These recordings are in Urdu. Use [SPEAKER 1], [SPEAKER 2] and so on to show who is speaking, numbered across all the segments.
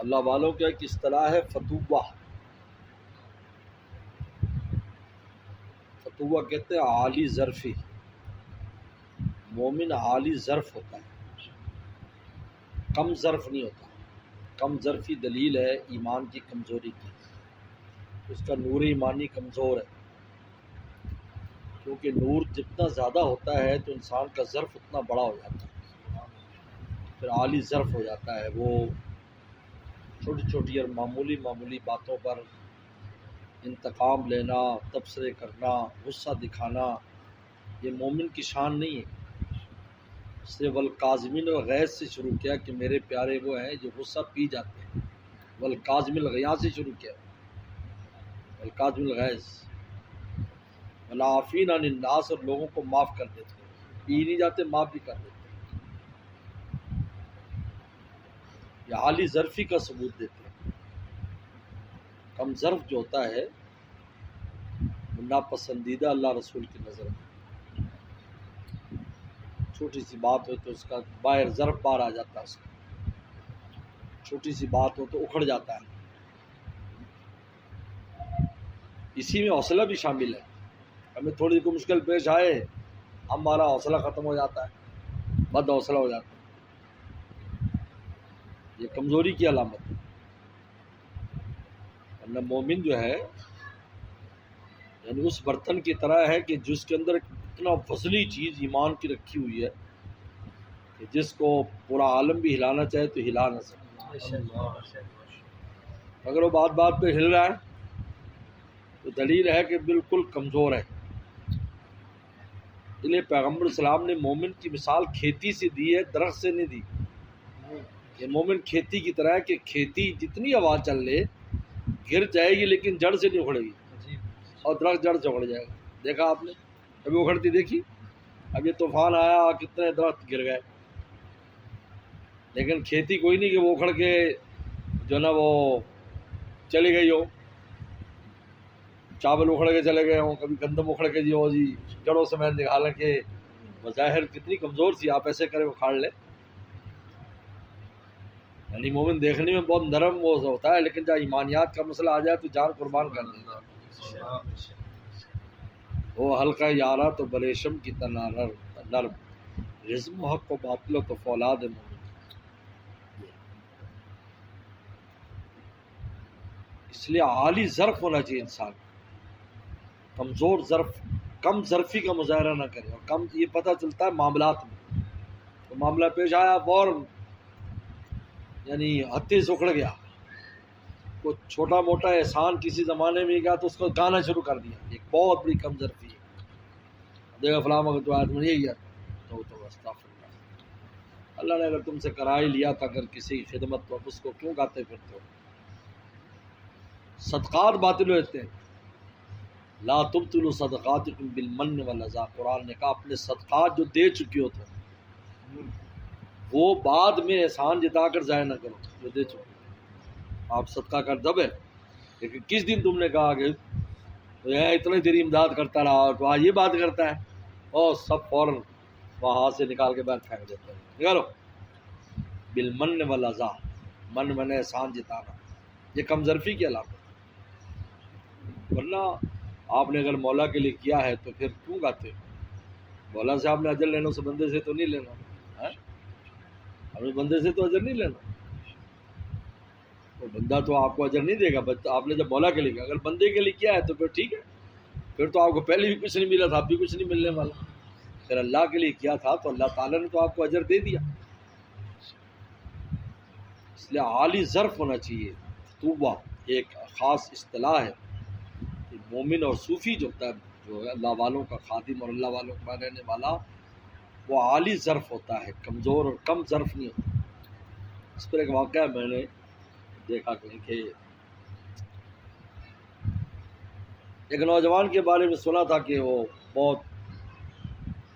[SPEAKER 1] اللہ والوں کا ایک اصطلاح ہے فتوہ. فتوہ کہتے ہیں عالی ظرفی. مومن عالی ظرف ہوتا ہے، کم ظرف نہیں ہوتا. کم ظرفی دلیل ہے ایمان کی کمزوری کی. اس کا نور ایمانی کمزور ہے، کیونکہ نور جتنا زیادہ ہوتا ہے تو انسان کا ظرف اتنا بڑا ہو جاتا ہے، پھر عالی ظرف ہو جاتا ہے. وہ چھوٹی چھوٹی اور معمولی باتوں پر انتقام لینا، تبصرے کرنا، غصہ دکھانا، یہ مومن کی شان نہیں ہے. اس نے والکاظمین الغیظ سے شروع کیا کہ میرے پیارے وہ ہیں جو غصہ پی جاتے ہیں. والکاظمین الغیظ سے شروع کیا، والکاظمین الغیظ. والعافین عن الناس، اور لوگوں کو معاف کر دیتے ہیں. پی نہیں جاتے، معاف بھی کر دیتے ہیں. یہ عالی ظرفی کا ثبوت دیتے ہیں. کم ظرف جو ہوتا ہے وہ ناپسندیدہ اللہ رسول کی نظر میں. چھوٹی سی بات ہو تو اس کا باہر ظرف باہر آ جاتا ہے، اس کا چھوٹی سی بات ہو تو اکھڑ جاتا ہے. اسی میں حوصلہ بھی شامل ہے. ہمیں تھوڑی کوئی مشکل پیش آئے ہمارا حوصلہ ختم ہو جاتا ہے، بد حوصلہ ہو جاتا ہے. یہ کمزوری کی علامت ہے. ورنہ مومن جو ہے یعنی اس برتن کی طرح ہے کہ جس کے اندر اتنا فضلی چیز ایمان کی رکھی ہوئی ہے کہ جس کو پورا عالم بھی ہلانا چاہے تو ہلا نہ سکے. اگر وہ بات بات پہ ہل رہا ہے تو دلیل ہے کہ بالکل کمزور ہے. اس لیے پیغمبر السلام نے مومن کی مثال کھیتی سے دی ہے، درخت سے نہیں دی. یہ مومن کھیتی کی طرح ہے کہ کھیتی جتنی ہوا چل لے گر جائے گی لیکن جڑ سے نہیں اکھڑے گی، اور درخت جڑ سے اکھڑ جائے گا. دیکھا آپ نے کبھی اکھڑتی دیکھی؟ اب یہ طوفان آیا کتنے درخت گر گئے، لیکن کھیتی کوئی نہیں کہ وہ اکھڑ کے جو نا وہ چلی گئی ہو. چاول اکھڑ کے چلے گئے ہوں، کبھی گندم اکھڑ کے جی جڑوں سے میں نکالا کہ بظاہر کتنی کمزور سی، آپ ایسے کرے وہ کھاڑ لے. یعنی مومن دیکھنے میں بہت نرم وہ ہوتا ہے، لیکن جب ایمانیات کا مسئلہ آ جائے تو جان قربان کر دیتا ہے. وہ ہلکا یارا تو بریشم کی طرح نرم، رزم و حق و باطل و تو فولاد مومن. اس لیے عالی ظرف ہونا چاہیے انسان. کمزور ظرف، کم ظرفی کا مظاہرہ نہ کرے. اور کم یہ پتہ چلتا ہے معاملات میں، تو معاملہ پیش آیا فوراً یعنی ہتھے سے اکھڑ گیا. کوئی چھوٹا موٹا احسان کسی زمانے میں گیا تو اس کو گانا شروع کر دیا. ایک بہت بڑی کم ظرفی ہے. دیکھا فلاں اگر تو آدمی یہی ہے تو استغفر اللہ. اللہ نے اگر تم سے کرا ہی لیا تھا اگر کسی کی خدمت تو اس کو کیوں گاتے پھرتے ہو؟ صدقات باطل ہوتے ہیں. لا تبطلوا صدقاتکم بالمن والاذی. قرآن نے کہا اپنے صدقات جو دے چکے ہو تم وہ بعد میں احسان جتا کر ضائع نہ کرو جو دے چکے. آپ صدقہ کر دب ہے، لیکن کس دن تم نے کہا کہ اتنے تیری امداد کرتا رہا اور تو آج یہ بات کرتا ہے، اور سب فوراً وہاں ہاتھ سے نکال کے بعد پھینک دیتے ہیں. نکالو. بالمن والاذی، من احسان جتانا، یہ کم ظرفی کی علامت. ورنہ آپ نے اگر مولا کے لیے کیا ہے تو پھر کیوں گاتے ہو؟ مولا سے آپ نے اجر لینا، اسے بندے سے تو نہیں لینا. ہمیں بندے سے تو اجر نہیں لینا. وہ بندہ تو آپ کو اجر نہیں دے گا. آپ نے جب مولا کے لیے کیا، اگر بندے کے لیے کیا ہے تو پھر ٹھیک ہے، پھر تو آپ کو پہلے بھی کچھ نہیں ملا تھا، اب بھی کچھ نہیں ملنے والا. پھر اللہ کے لیے کیا تھا تو اللہ تعالیٰ نے تو آپ کو اجر دے دیا. اس لیے عالی ظرف ہونا چاہیے. توبہ ایک خاص اصطلاح ہے کہ مومن اور صوفی جو ہوتا ہے، جو ہے اللہ والوں کا خادم اور اللہ والوں کا رہنے والا، وہ عالی ظرف ہوتا ہے، کمزور اور کم ظرف نہیں ہوتا. اس پر ایک واقعہ میں نے دیکھا کہ ایک نوجوان کے بارے میں سنا تھا کہ وہ بہت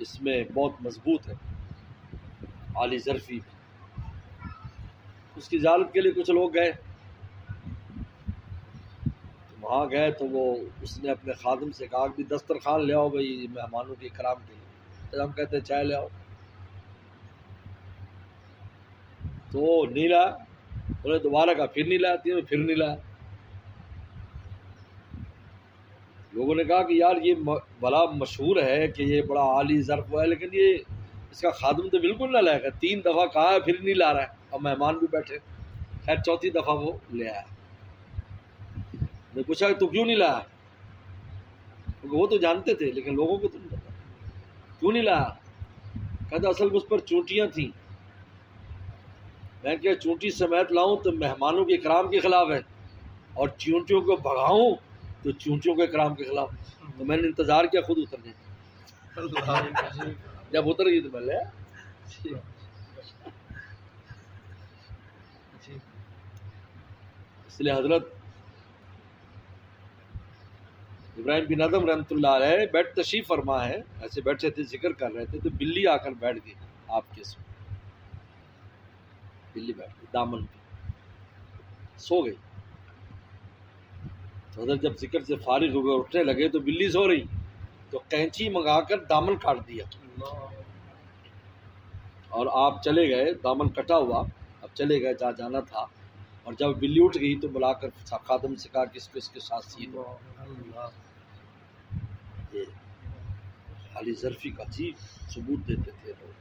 [SPEAKER 1] اس میں بہت مضبوط ہے، عالی ظرفی. اس کی زیارت کے لیے کچھ لوگ گئے. وہاں گئے تو وہ اس نے اپنے خادم سے کہا کہ دسترخوان لے آؤ بھائی مہمانوں کے اکرام کے لیے. تو ہم کہتے ہیں چائے لے آؤ. تو نیلا انہوں نے دوبارہ کہا پھر نہیں لایا، تین پھر نہیں لایا۔ لوگوں نے کہا کہ یار یہ بڑا مشہور ہے کہ یہ بڑا عالی ظرف ہے، لیکن یہ اس کا خادم تو بالکل نہ لائے گا، 3 دفعہ کہا ہے پھر نہیں لا رہا ہے، اور مہمان بھی بیٹھے۔ خیر 4تھی دفعہ وہ لے آیا۔ میں پوچھا کہ تو کیوں نہیں لایا؟ کیونکہ وہ تو جانتے تھے لیکن لوگوں کو تو نہیں پتا، کیوں نہیں لایا؟ کہتا اصل میں اس پر چونٹیاں تھیں، میں کہ چونٹی سمیت لاؤں تو مہمانوں کے اکرام کے خلاف ہے، اور چونٹیوں کو بھگاؤں تو چونٹیوں کے اکرام کے خلاف، تو میں نے انتظار کیا خود اترنے۔ جب اتر گئی تو میں لے آیا۔ اس لیے حضرت ابراہیم بن ادم رحمۃ اللہ علیہ بیٹھ تشریف فرما ہے، ایسے بیٹھے تھے ذکر کر رہے تھے تو بلی آ کر بیٹھ گئی آپ کے سو، بلی بیٹھ گئی دامن پہ سو گئی۔ تو حضرت جب ذکر سے فارغ ہوئے اٹھنے لگے تو بلی سو رہی، تو قینچی منگا کر دامن کاٹ دیا، اور آپ چلے گئے، دامن کٹا ہوا، اب چلے گئے جہاں جانا تھا، اور جب بلی اٹھ گئی تو بلا کر خادم سے کہا کہ اس کو اس کے ساتھ سی دو۔ عالی ظرفی کا عجیب ثبوت دیتے تھے لوگ۔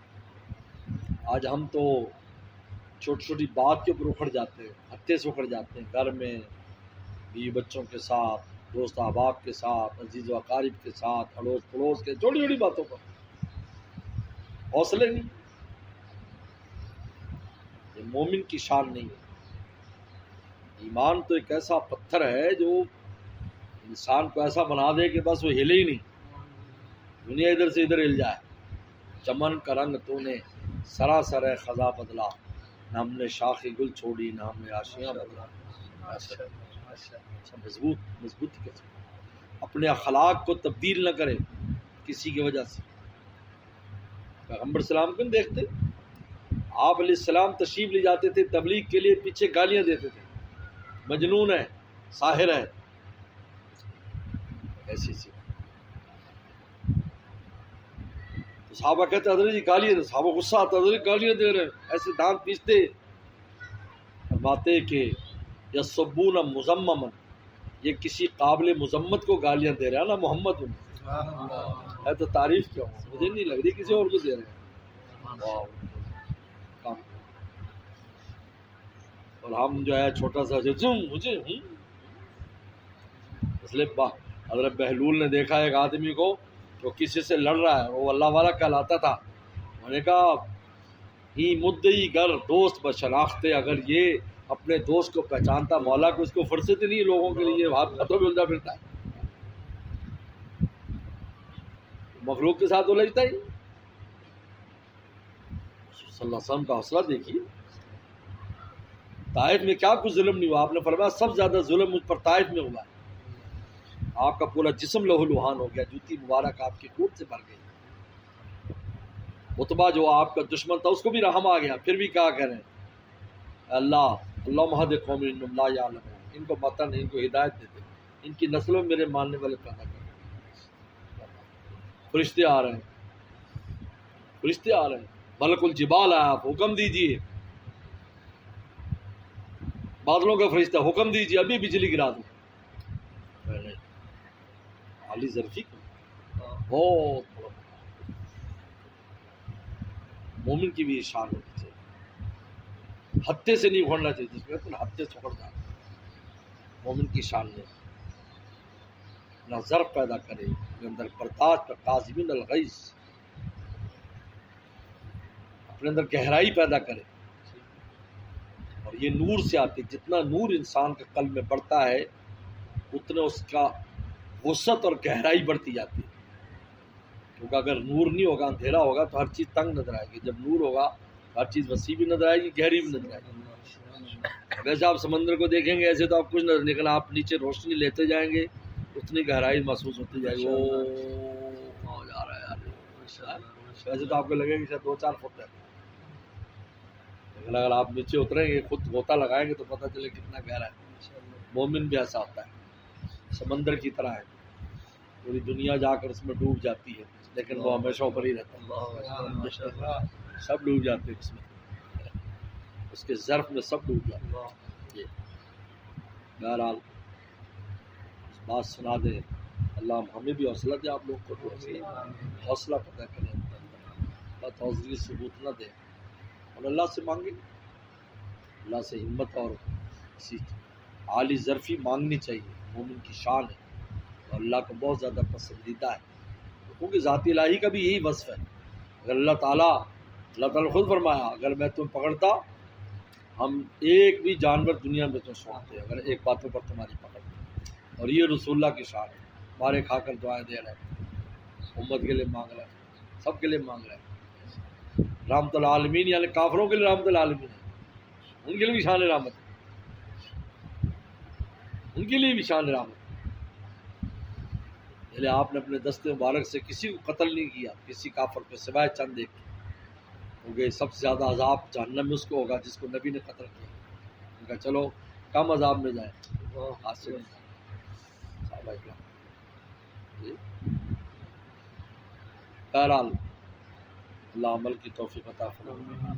[SPEAKER 1] آج ہم تو چھوٹی چھوٹی بات کے اوپر اکھڑ جاتے ہیں، ہتے سے اکھڑ جاتے ہیں، گھر میں بیوی بچوں کے ساتھ، دوست احباب کے ساتھ، عزیز و اقارب کے ساتھ، اڑوس پڑوس کے، چھوٹی چھوٹی باتوں پر حوصلے نہیں۔ یہ مومن کی شان نہیں ہے۔ ایمان تو ایک ایسا پتھر ہے جو انسان کو ایسا بنا دے کہ بس وہ ہلے ہی نہیں، دنیا ادھر سے ادھر ہل جائے۔ چمن کا رنگ تو نے سراسر خزاں بدلا، نہ ہم نے شاخ گل چھوڑی، نہ ہم نے آشیاں بدلا۔ مضبوطی کے ساتھ اپنے اخلاق کو تبدیل نہ کرے کسی کی وجہ سے۔ پیغمبر السلام کو دیکھتے، آپ علیہ السلام تشریف لے جاتے تھے تبلیغ کے لیے، پیچھے گالیاں دیتے تھے، مجنون ہے، ساحر ہے، ایسی سی۔ تو صحابہ کہتے حضرت جی گالیاں، صحابہ غصہ آتا، حضرت گالیاں دے رہے ہیں، ایسے دانت پیستے، فرماتے کہ یسبون مذمما، یہ کسی قابل مذمت کو گالیاں دے رہا ہے نا، محمد ہے تو تعریف کیا ہوں، مجھے نہیں لگ رہی کسی اور کو دے رہے ہیں۔ اور ہم جو ہے چھوٹا سا مجھے اس لیے حضرت بہلول نے دیکھا ایک آدمی کو جو کسی سے لڑ رہا ہے، وہ اللہ والا کہلاتا تھا، انہوں نے کہا ہی مدعی گر دوست بشناختے، اگر یہ اپنے دوست کو پہچانتا، مولا کو اس کو فرصت ہی نہیں ہے لوگوں کے لیے ہاتھ ہاتھوں میں الجھا پھرتا ہے، مخلوق کے ساتھ الجھتا ہی۔ صلی اللہ علیہ وسلم کا حوصلہ دیکھیے، طائف میں کیا کچھ ظلم نہیں ہوا، آپ نے فرمایا سب سے زیادہ ظلم مجھ پر طائف میں ہوا ہے، آپ کا پورا جسم لہو لہان ہو گیا، جوتی مبارک آپ کی کوٹ سے بھر گئی۔ عتبہ جو آپ کا دشمن تھا اس کو بھی رحم آ گیا، پھر بھی کہا کریں اللہ مہد قوم انہم لا یعلمون، ان کو متن، ان کو ہدایت دیتے، ان کی نسلوں میں میرے ماننے والے پیدا کر۔ فرشتے آ رہے ہیں، فرشتے آ رہے ہیں، ملک الجبال آیا، آپ حکم دیجئے، بادلوں کا فرشتہ حکم دیجئے ابھی بجلی گرا دوں۔ عالی ظرفی کو بہت بڑا مومن کی بھی شان ہونی چاہیے، ہتے سے نہیں اکھڑنا چاہیے، جس میں ہتے سے اکھڑ جانا، مومن کی شان نے نہ ظرف پیدا کرے، اپنے اندر برداشت پر، کاظمین الغیظ، اپنے اندر گہرائی پیدا کرے، اور یہ نور سے آتی، جتنا نور انسان کے قلب میں بڑھتا ہے اتنا اس کا وسعت اور گہرائی بڑھتی جاتی ہے، کیونکہ اگر نور نہیں ہوگا، اندھیرا ہوگا تو ہر چیز تنگ نظر آئے گی، جب نور ہوگا ہر چیز وسیع بھی نظر آئے گی، گہری بھی نظر آئے گی۔ ویسے آپ سمندر کو دیکھیں گے ایسے تو آپ کچھ نظر، لیکن آپ نیچے روشنی لیتے جائیں گے اتنی گہرائی محسوس ہوتی جائے گی، وہ جا رہا ہے یار، ویسے تو آپ کو لگے گا شاید 2-4 فٹ ہے، لیکن اگر آپ نیچے اتریں گے، خود غوطہ لگائیں گے تو پتہ چلے کتنا گہرا ہے۔ مومن بھی ایسا ہوتا ہے، سمندر کی طرح ہے، پوری دنیا جا کر اس میں ڈوب جاتی ہے لیکن وہ ہمیشہ اوپر ہی رہتا ہے، سب ڈوب جاتے ہیں اس میں، اس کے ظرف میں سب ڈوب جاتا ہے۔ بہرحال بات سنا دیں، اللہ ہمیں بھی حوصلہ دے، آپ لوگ کو بھی حوصلہ پیدا کریں، بات حوصلے ثبوت نہ دیں، اور اللہ سے مانگیں، اللہ سے ہمت اور کسی عالی ظرفی مانگنی چاہیے، مومن کی شان ہے اور اللہ کو بہت زیادہ پسندیدہ ہے، کیونکہ ذات الہی کا بھی یہی وصف ہے۔ اگر اللہ تعالیٰ خود فرمایا اگر میں تم پکڑتا، ہم ایک بھی جانور دنیا میں تو چھوڑتے اگر ایک باتوں پر تمہاری پکڑ، اور یہ رسول اللہ کی شان ہے، مارے کھا کر دعائیں دے رہے ہیں، امت کے لیے مانگ رہے ہیں، سب کے لیے مانگ رہے ہیں، رحمت العالمین یعنی کافروں کے لیے رحمت العالمین ہے، ان کے لیے بھی شان رحمت ہے، ان کے لیے بھی شان رحمت ہے۔ یعنی آپ نے اپنے دست مبارک سے کسی کو قتل نہیں کیا، کسی کافر کو سوائے چند ایک، کیونکہ سب سے زیادہ عذاب جہنم میں اس کو ہوگا جس کو نبی نے قتل کیا، ان کا چلو کم عذاب میں جائے حاصل صحابہ اکرام۔ بہرحال اللہ عمل کی توفیق عطا فرمائے۔